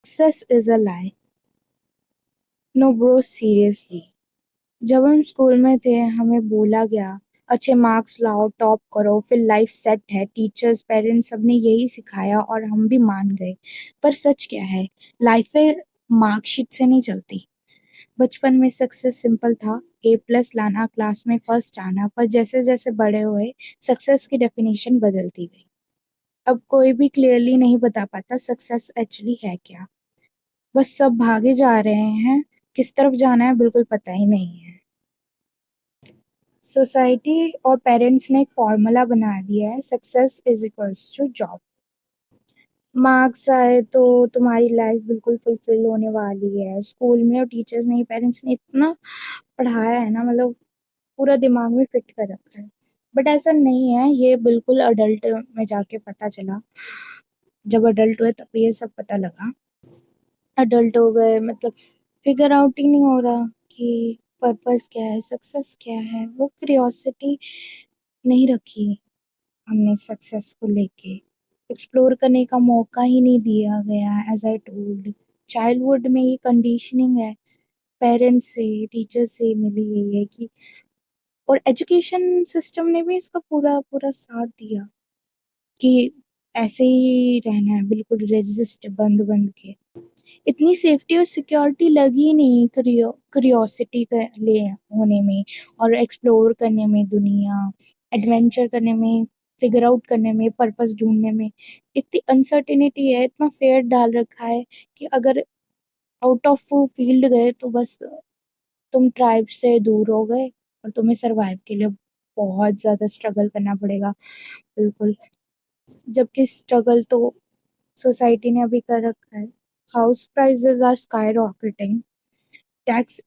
Success is a lie. No bro, seriously. जब हम school में थे हमें बोला गया अच्छे मार्क्स लाओ, टॉप करो, फिर लाइफ सेट है। टीचर्स, पेरेंट्स सबने यही सिखाया और हम भी मान गए। पर सच क्या है? लाइफ में मार्कशीट से नहीं चलती। बचपन में सक्सेस सिंपल था, A+ लाना, क्लास में फर्स्ट आना। पर जैसे जैसे बड़े हुए सक्सेस की डेफिनेशन बदलती गई। अब कोई भी क्लियरली नहीं बता पाता सक्सेस एक्चुअली है क्या। बस सब भागे जा रहे हैं, किस तरफ जाना है बिल्कुल पता ही नहीं है। सोसाइटी और पेरेंट्स ने एक फॉर्मूला बना दिया है, success is equals to job. Marks आए तो तुम्हारी लाइफ बिल्कुल फुलफिल होने वाली है। स्कूल में और टीचर्स ने, पेरेंट्स ने इतना पढ़ाया है ना, मतलब पूरा दिमाग में फिट कर रखा है। बट ऐसा नहीं है, ये बिल्कुल अडल्ट में जाके पता चला। जब अडल्ट हुए तब ये सब पता लगा। अडल्ट हो गए मतलब फिगर आउट ही नहीं हो रहा कि पर्पस क्या है, सक्सेस क्या है। वो क्यूरियोसिटी नहीं रखी हमने सक्सेस को लेके। एक्सप्लोर करने का मौका ही नहीं दिया गया। एज आई टोल्ड, चाइल्डहुड में ये कंडीशनिंग है, पेरेंट्स से, टीचर से मिली हुई है कि, और एजुकेशन सिस्टम ने भी इसका पूरा पूरा साथ दिया कि ऐसे ही रहना है, बिल्कुल रेजिस्ट बंद बंद के। इतनी सेफ्टी और सिक्योरिटी लगी नहीं क्यूरियोसिटी के लिए होने में, और एक्सप्लोर करने में दुनिया, एडवेंचर करने में, फिगर आउट करने में, पर्पस ढूंढने में। इतनी अनसर्टेनिटी है, इतना फेयर डाल रखा है कि अगर आउट ऑफ फील्ड गए तो बस तुम ट्राइब से दूर हो गए और तुम्हें सरवाइव के लिए बहुत ज्यादा स्ट्रगल करना पड़ेगा। बिल्कुल। जबकि स्ट्रगल तो सोसाइटी ने अभी कर रखा है। House prices are skyrocketing, tax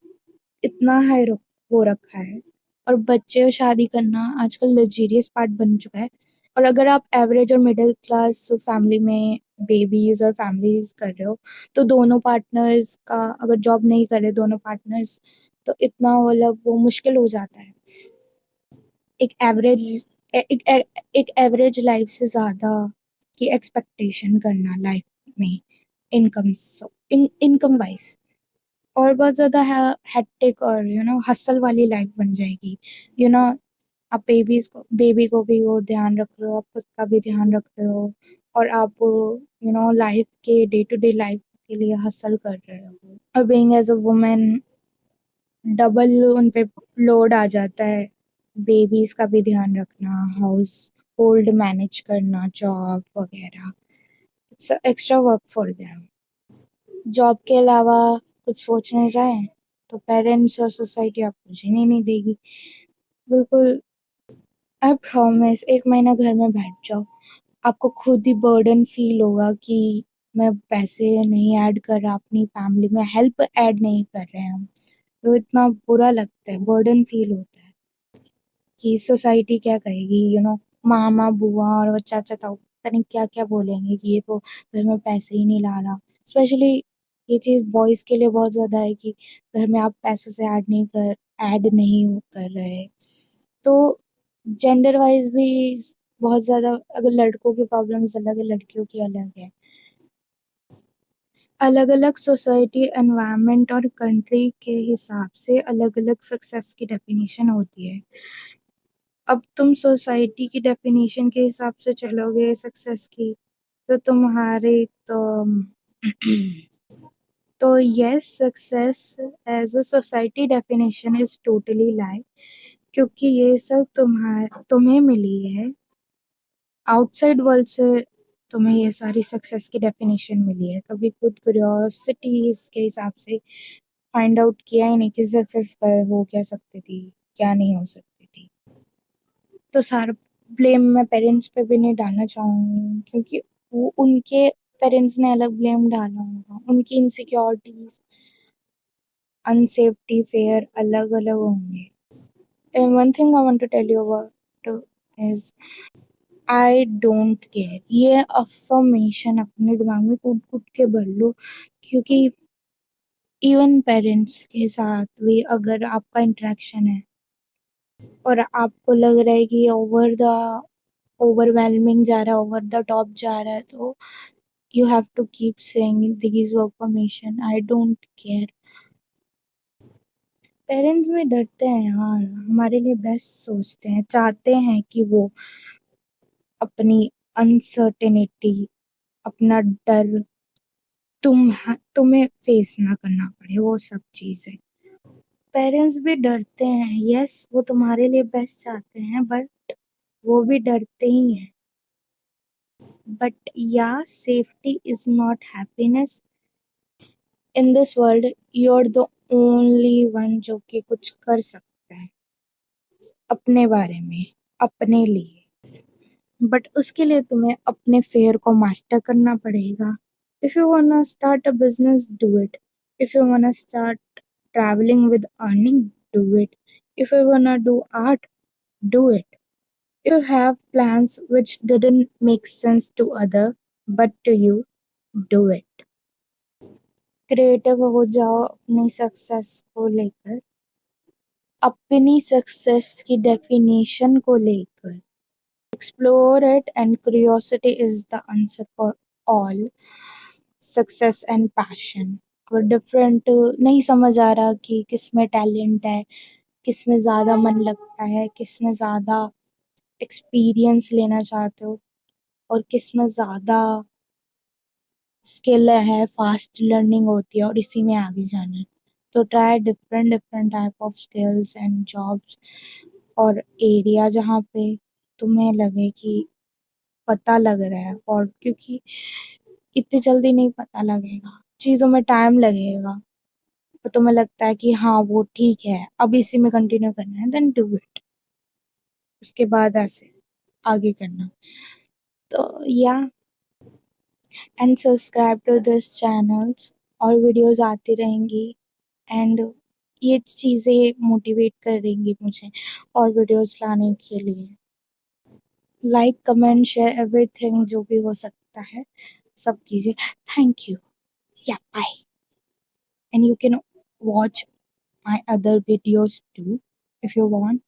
इतना हाई हो रखा है, और बच्चे और शादी करना आजकल लग्जरियस पार्ट बन चुका है। और अगर आप एवरेज और मिडिल क्लास फैमिली में बेबीज और फैमिलीज कर रहे हो, तो दोनों पार्टनर्स का, अगर जॉब नहीं करे दोनों पार्टनर्स, तो इतना मतलब वो मुश्किल हो जाता है। एक एवरेज एक एवरेज लाइफ से ज्यादा की एक्सपेक्टेशन करना लाइफ में, इनकम इनकम वाइज, और बहुत ज्यादा हेक्टिक और हसल वाली लाइफ बन जाएगी। यू नो आप बेबी को भी वो ध्यान रख रहे हो, आप खुद का भी ध्यान रख रहे हो, और आप लाइफ के डे टू डे लाइफ के लिए हसल कर रहे हो। और being as a women double उन पे लोड आ जाता है। बेबीज का भी ध्यान रखना, हाउस होल्ड मैनेज करना, जॉब वगैरह। It's extra work for them. Job के अलावा कुछ सोचने जाएं तो पेरेंट्स और सोसाइटी आपको जीने नहीं देगी। बिल्कुल। आई प्रॉमिस, एक महीना घर में बैठ जाओ, आपको खुद ही बर्डन फील होगा कि मैं पैसे नहीं ऐड कर रहा, अपनी फैमिली में हेल्प ऐड नहीं कर रहे हैं हम। तो इतना बुरा लगता है, बर्डन फील होता है कि सोसाइटी क्या कहेगी। मामा बुआ और चाचा ताऊ पता नहीं क्या क्या बोलेंगे कि ये तो घर में पैसे ही नहीं ला रहा। स्पेशली ये चीज बॉयज के लिए बहुत ज्यादा है कि घर में आप पैसों से ऐड नहीं कर रहे। तो जेंडर वाइज भी बहुत ज्यादा, अगर लड़कों की प्रॉब्लम्स अलग है, लड़कियों की अलग है। अलग अलग सोसाइटी, एनवायरनमेंट और कंट्री के हिसाब से अलग अलग सक्सेस की डेफिनेशन होती है। अब तुम सोसाइटी की डेफिनेशन के हिसाब से चलोगे सक्सेस की, तो तुम्हारे तो तो yes, success as a society definition is totally lie. क्योंकि ये सब तुम्हें मिली है आउटसाइड वर्ल्ड से। तुम्हें ये सारी सक्सेस की डेफिनेशन मिली है, कभी खुद क्यूरियोसिटी के हिसाब से फाइंड आउट किया ही नहीं कि सक्सेस हो क्या सकती थी, क्या नहीं हो सकती थी। तो सारा ब्लेम मैं पेरेंट्स पे भी नहीं डालना चाहूंगी, क्योंकि वो उनके पेरेंट्स ने अलग ब्लेम डाला होगा, उनकी इनसिक्योरिटीज, अनसेफ्टी, फेयर अलग अलग होंगे। And one thing I want to tell you about is I don't care. ये अफर्मेशन अपने दिमाग में कूट कूट के भर लो, क्योंकि इवन पेरेंट्स के साथ भी अगर आपका इंटरेक्शन है और आपको लग रहा है कि ओवरवेलमिंग जा रहा है, ओवर द टॉप जा रहा है, तो You have to keep saying these were permission, I don't care. Parents भी डरते हैं यार, हमारे लिए बेस्ट सोचते हैं, चाहते हैं कि वो अपनी अनसर्टेनिटी, अपना डर तुम्हें फेस ना करना पड़े, वो सब चीजें। पेरेंट्स भी डरते हैं, यस वो तुम्हारे लिए बेस्ट चाहते हैं, बट वो भी डरते ही हैं। बट या safety is not happiness. In this world you are the only one जो कि कुछ कर सकता है अपने बारे में, अपने लिए। बट उसके लिए तुम्हें अपने फेयर को मास्टर करना पड़ेगा। If you वांना start a business, do it. If you वांना start traveling with earning, do it. If you wanna do art, do it. If you have plans which didn't make sense to other but to you, do it. Creative हो जाओ अपनी success को लेकर, अपनी success की definition को लेकर। Explore it and curiosity is the answer for all success and passion. और डिफरेंट नहीं समझ आ रहा कि किसमें टैलेंट है, किसमें ज़्यादा मन लगता है, किसमें ज़्यादा एक्सपीरियंस लेना चाहते हो, और किसमें ज़्यादा स्किल है, फास्ट लर्निंग होती है और इसी में आगे जाना है। तो try different different type of skills and jobs, और एरिया जहाँ पे तुम्हें लगे कि पता लग रहा है। और क्योंकि इतनी जल्दी नहीं पता लगेगा, चीज़ों में टाइम लगेगा, तो तुम्हें लगता है कि हाँ वो ठीक है, अब इसी में कंटिन्यू करना है, देन डू इट। उसके बाद ऐसे आगे करना। तो या and subscribe to this channels, और वीडियोस आती रहेंगी, एंड ये चीज़ें मोटिवेट करेंगी मुझे और वीडियोस लाने के लिए। लाइक कमेंट शेयर एवरीथिंग जो भी हो सकता है सब कीजिए। Thank you. या bye. And you can watch my other videos too if you want.